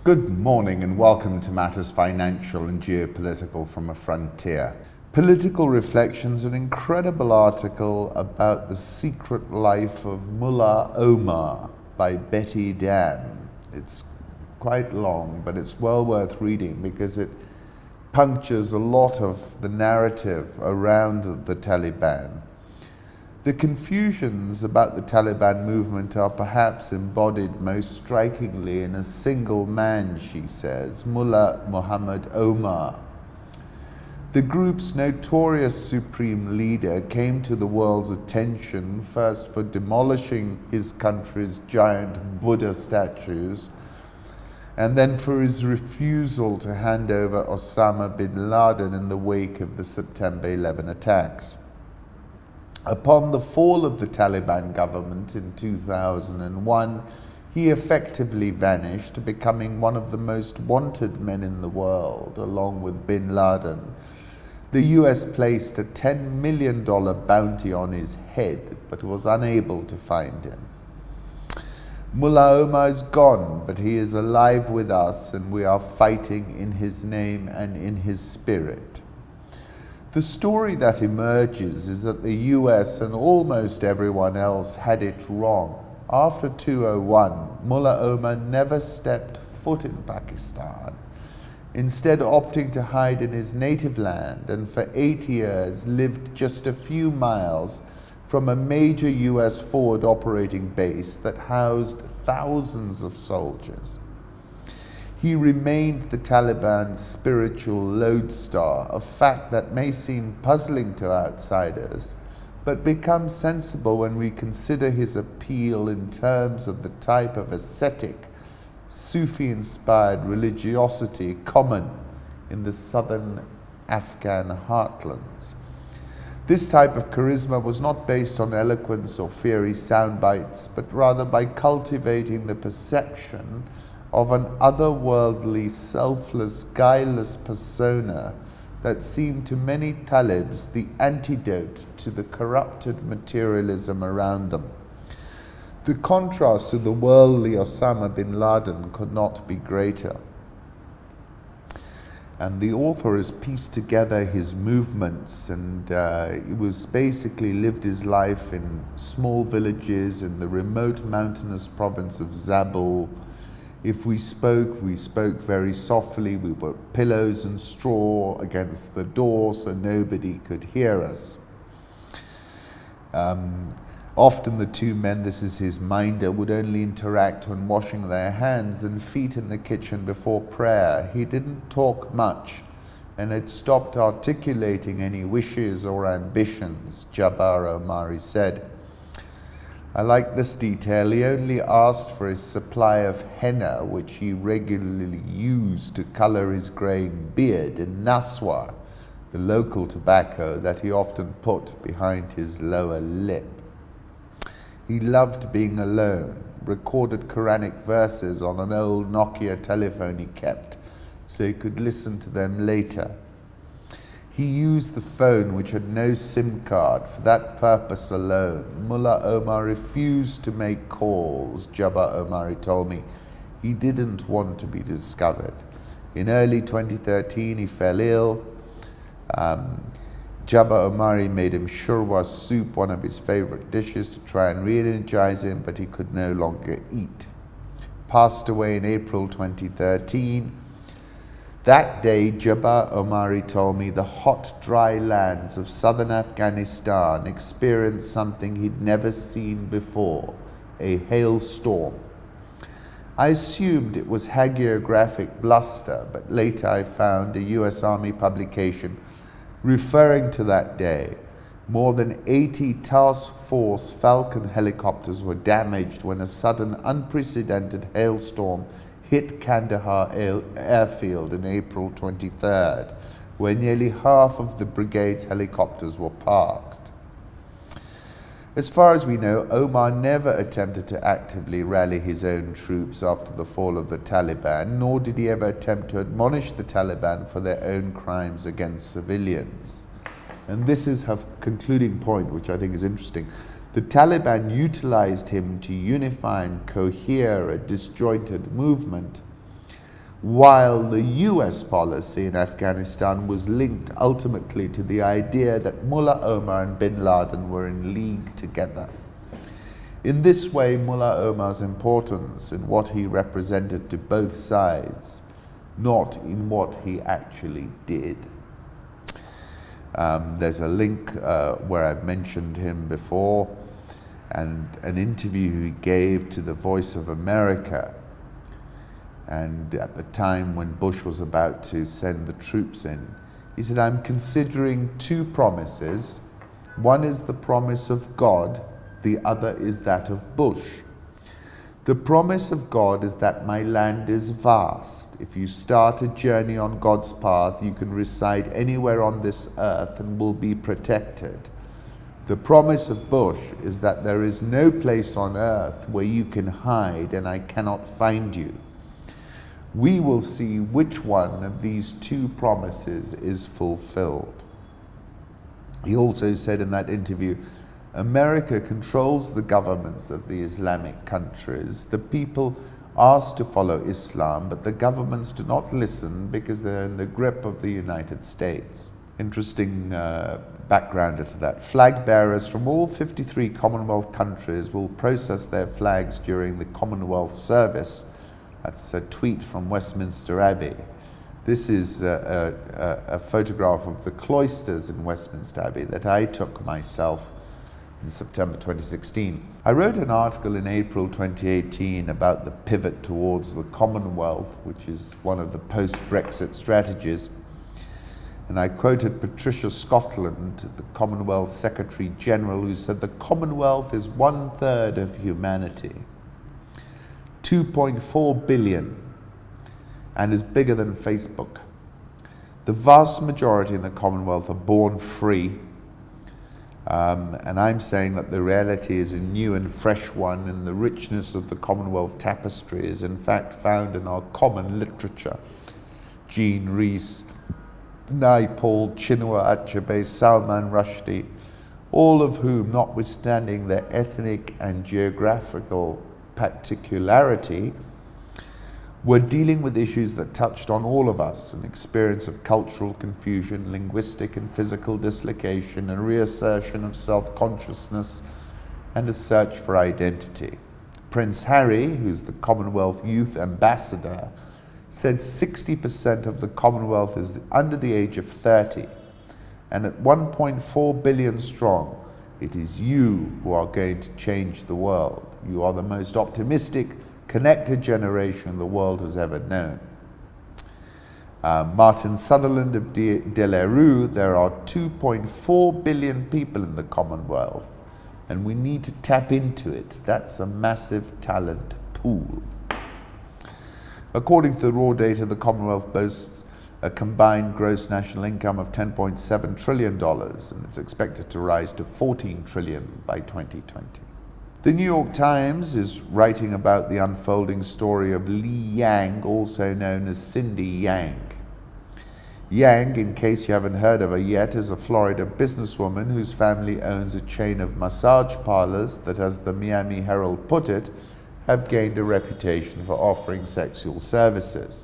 Good morning and welcome to Matters Financial and Geopolitical from a Frontier. Political Reflections, an incredible article about the secret life of Mullah Omar by Bette. It's quite long, but it's well worth reading because it punctures a lot of the narrative around the Taliban. The confusions about the Taliban movement are perhaps embodied most strikingly in a single man, she says, Mullah Muhammad Omar. The group's notorious supreme leader came to the world's attention first for demolishing his country's giant Buddha statues, and then for his refusal to hand over Osama bin Laden in the wake of the September 11 attacks. Upon the fall of the Taliban government in 2001, he effectively vanished, becoming one of the most wanted men in the world, along with bin Laden. The US placed a $10 million bounty on his head, but was unable to find him. Mullah Omar is gone, but he is alive with us, and we are fighting in his name and in his spirit. The story that emerges is that the US and almost everyone else had it wrong. After 2001, Mullah Omar never stepped foot in Pakistan, instead opting to hide in his native land, and for 8 years lived just a few miles from a major US forward operating base that housed thousands of soldiers. He remained the Taliban's spiritual lodestar, a fact that may seem puzzling to outsiders, but becomes sensible when we consider his appeal in terms of the type of ascetic, Sufi-inspired religiosity common in the southern Afghan heartlands. This type of charisma was not based on eloquence or fiery sound bites, but rather by cultivating the perception of an otherworldly, selfless, guileless persona that seemed to many Talibs the antidote to the corrupted materialism around them. The contrast to the worldly Osama bin Laden could not be greater. And the author has pieced together his movements, and he was basically lived his life in small villages in the remote mountainous province of Zabul. If we spoke very softly. We put pillows and straw against the door so nobody could hear us. Often the two men, this is his minder, would only interact when washing their hands and feet in the kitchen before prayer. He didn't talk much and had stopped articulating any wishes or ambitions, Jabbar Omari said. I like this detail. He only asked for his supply of henna, which he regularly used to color his graying beard, and naswa, the local tobacco that he often put behind his lower lip. He loved being alone, recorded Quranic verses on an old Nokia telephone he kept, so he could listen to them later. He used the phone, which had no SIM card, for that purpose alone. Mullah Omar refused to make calls, Jabbar Omari told me. He didn't want to be discovered. In early 2013, he fell ill. Jabbar Omari made him shurwa soup, one of his favorite dishes, to try and re-energize him, but he could no longer eat. Passed away in April 2013. That day, Jabbar Omari told me the hot, dry lands of southern Afghanistan experienced something he'd never seen before, a hailstorm. I assumed it was hagiographic bluster, but later I found a US Army publication referring to that day. More than 80 Task Force Falcon helicopters were damaged when a sudden, unprecedented hailstorm hit Kandahar airfield in April 23rd, where nearly half of the brigade's helicopters were parked. As far as we know, Omar never attempted to actively rally his own troops after the fall of the Taliban, nor did he ever attempt to admonish the Taliban for their own crimes against civilians. And this is her concluding point, which I think is interesting. The Taliban utilized him to unify and cohere a disjointed movement, while the US policy in Afghanistan was linked ultimately to the idea that Mullah Omar and bin Laden were in league together. In this way, Mullah Omar's importance in what he represented to both sides, not in what he actually did. There's a link where I've mentioned him before, and an interview he gave to the Voice of America. And at the time when Bush was about to send the troops in, he said, "I'm considering two promises. One is the promise of God, the other is that of Bush. The promise of God is that my land is vast. If you start a journey on God's path, you can reside anywhere on this earth and will be protected. The promise of Bush is that there is no place on earth where you can hide and I cannot find you. We will see which one of these two promises is fulfilled." He also said in that interview, "America controls the governments of the Islamic countries. The people ask to follow Islam, but the governments do not listen because they're in the grip of the United States." Interesting backgrounder to that. Flag bearers from all 53 Commonwealth countries will process their flags during the Commonwealth service. That's a tweet from Westminster Abbey. This is a photograph of the cloisters in Westminster Abbey that I took myself in September 2016. I wrote an article in April 2018 about the pivot towards the Commonwealth, which is one of the post-Brexit strategies. And I quoted Patricia Scotland, the Commonwealth Secretary General, who said the Commonwealth is 1/3 of humanity, 2.4 billion, and is bigger than Facebook. The vast majority in the Commonwealth are born free. And I'm saying that the reality is a new and fresh one, and the richness of the Commonwealth tapestry is in fact found in our common literature. Jean Rhys, Naipaul, Chinua Achebe, Salman Rushdie, all of whom, notwithstanding their ethnic and geographical particularity, were dealing with issues that touched on all of us, an experience of cultural confusion, linguistic and physical dislocation, a reassertion of self-consciousness, and a search for identity. Prince Harry, who's the Commonwealth Youth Ambassador, said 60% of the Commonwealth is under the age of 30, and at 1.4 billion strong, it is you who are going to change the world. You are the most optimistic, connected generation the world has ever known. Martin Sutherland of De La Rue, there are 2.4 billion people in the Commonwealth, and we need to tap into it. That's a massive talent pool. According to the raw data, the Commonwealth boasts a combined gross national income of $10.7 trillion, and it's expected to rise to $14 trillion by 2020. The New York Times is writing about the unfolding story of Li Yang, also known as Cindy Yang. Yang, in case you haven't heard of her yet, is a Florida businesswoman whose family owns a chain of massage parlors that, as the Miami Herald put it, have gained a reputation for offering sexual services.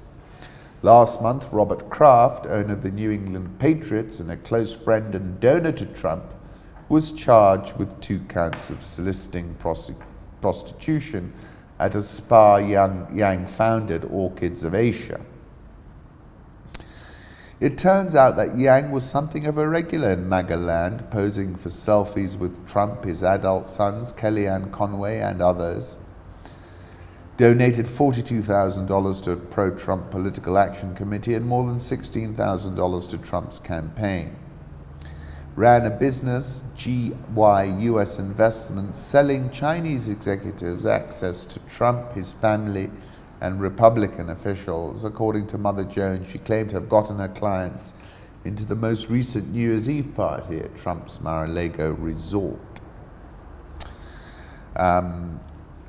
Last month, Robert Kraft, owner of the New England Patriots and a close friend and donor to Trump, was charged with 2 counts of soliciting prostitution at a spa Yang founded, Orchids of Asia. It turns out that Yang was something of a regular in MAGA land, posing for selfies with Trump, his adult sons, Kellyanne Conway, and others. Donated $42,000 to a pro-Trump political action committee and more than $16,000 to Trump's campaign. Ran a business, GY US Investments, selling Chinese executives access to Trump, his family, and Republican officials. According to Mother Jones, she claimed to have gotten her clients into the most recent New Year's Eve party at Trump's Mar-a-Lago resort.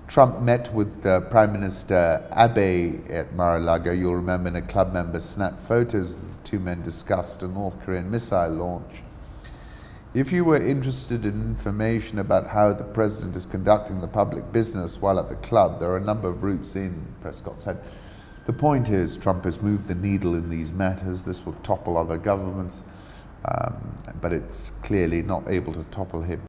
Trump met with Prime Minister Abe at Mar-a-Lago. You'll remember in a club member snapped photos as the two men discussed a North Korean missile launch. If you were interested in information about how the president is conducting the public business while at the club, there are a number of routes in, Prescott said. The point is, Trump has moved the needle in these matters. This will topple other governments, but it's clearly not able to topple him.